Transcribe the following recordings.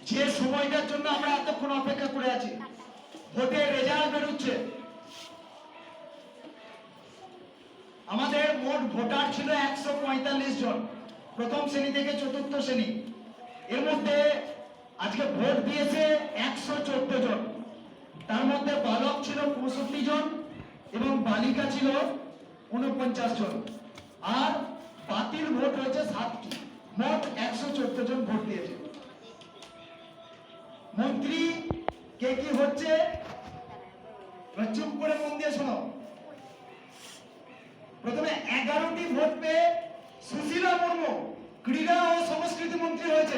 যে সময়টার জন্য আমরা এতক্ষণ অপেক্ষা করে আছি, ভোটের রেজাল্ট বেরোচ্ছে। আমাদের মোট ভোটার ছিল 145 জন, প্রথম শ্রেণী থেকে চতুর্থ শ্রেণী। এর মধ্যে আজকে ভোট দিয়েছে 114 জন। তার মধ্যে বালক ছিল 65 জন এবং বালিকা ছিল 49 জন, আর বাতিল ভোট হয়েছে 7টি। মোট 114 জন ভোট দিয়েছে। মন্ত্রী কে কি হচ্ছে চুপ করে মন দিয়ে শোনো। প্রথমে 11টি ভোট পেয়ে সুশীলা মুর্মু ক্রীড়া ও সংস্কৃতি মন্ত্রী হয়েছে।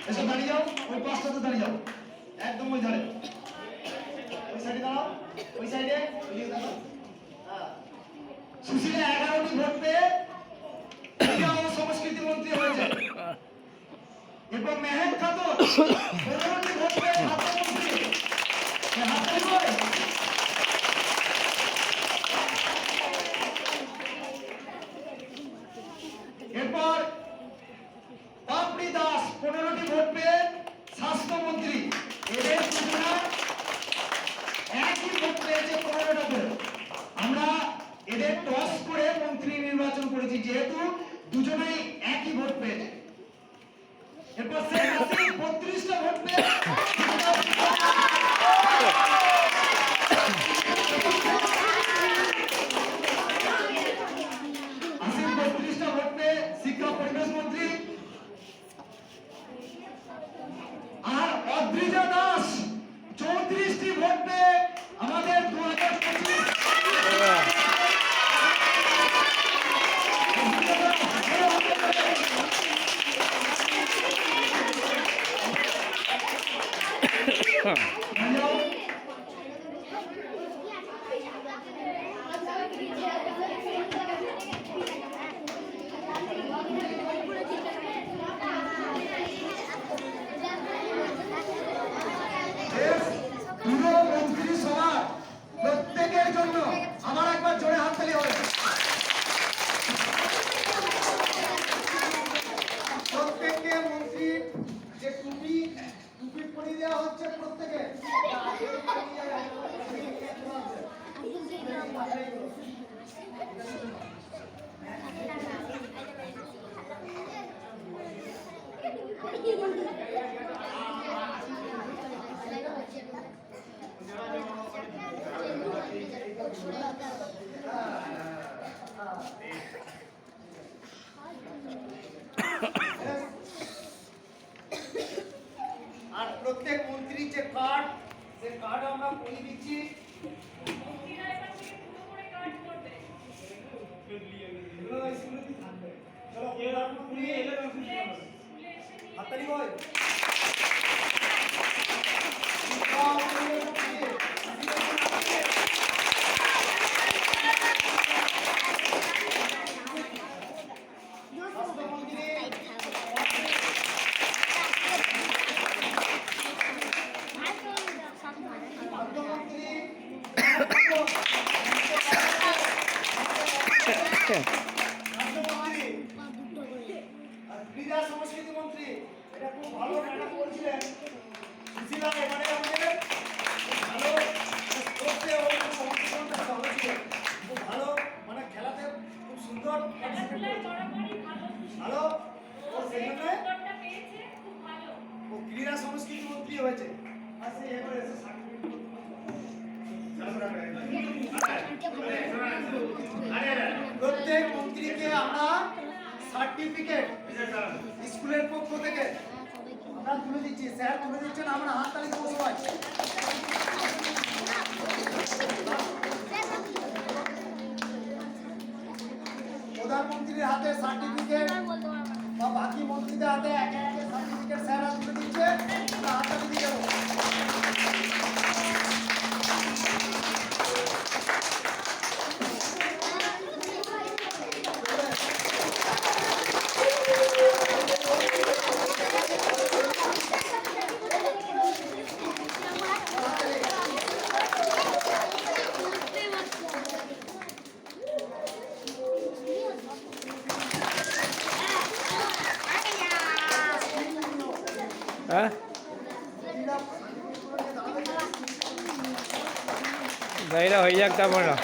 এসে দাঁড়িয়ে যাও, ওই পাঁচটাতে দাঁড়িয়ে যাও, একদম ওই ধারে, ওই সাইডে দাঁড়াও, ওই সাইডে। সুশীলা 11টি ভোট পেয়ে ক্রীড়া ও সংস্কৃতি মন্ত্রী হয়েছে। এরপর মেহের খাতুন 15টি ভোট পেয়ে খাদ্যমন্ত্রী। এরপর পাপড়ি দাস 15টি ভোট পেয়ে স্বাস্থ্যমন্ত্রী। এদের দুজনা একই ভোট পেয়েছে 15টা ভোট। আমরা এদের টস করে মন্ত্রী নির্বাচন করেছি, যেহেতু দুজনেই একই ভোট পেয়েছে। এরপর শেখ হাসিনা 32টা ভোট পেয়ে শিক্ষা পরিবেশ মন্ত্রী। আর অদ্রিজা দাস 34টি ভোট পেয়ে আমাদের 2025 প্রত্যেকের জন্য আমার একবার জোরে হাততালি হবে। প্রত্যেককে মন্ত্রী যে টুপি পরিয়ে দেওয়া হচ্ছে প্রত্যেকে। আর প্রত্যেক মন্ত্রীর যে কার্ড, সে কার্ড আমরা পরিয়ে দিচ্ছি। হাততালি বল। ক্রীড়া সংস্কৃতি মন্ত্রী, এটা খুব ভালো নাটক করেছিলেন সুশীলা। এবারে আমাদের ভালো করতে খুব ভালো, মানে খেলাতে খুব সুন্দর ভালো। ও সেই জন্য ও ক্রীড়া সংস্কৃতি মন্ত্রী হয়েছে। আচ্ছা, এবারে প্রত্যেক মন্ত্রীকে আমরা সার্টিফিকেট স্কুলের পক্ষ থেকে আমরা তুলে দিচ্ছি। স্যার তুলে দিচ্ছেন, আমরা হাততালি দেবো সবাই। প্রধানমন্ত্রীর হাতে সার্টিফিকেট বা বাকি মন্ত্রীদের হাতে একে একে সার্টিফিকেট স্যাররা তুলে দিচ্ছে, আমরা হাততালি দিয়ে দেবো। হ্যাঁ দাঁড়িয়ে হয়ে যাক তারপর না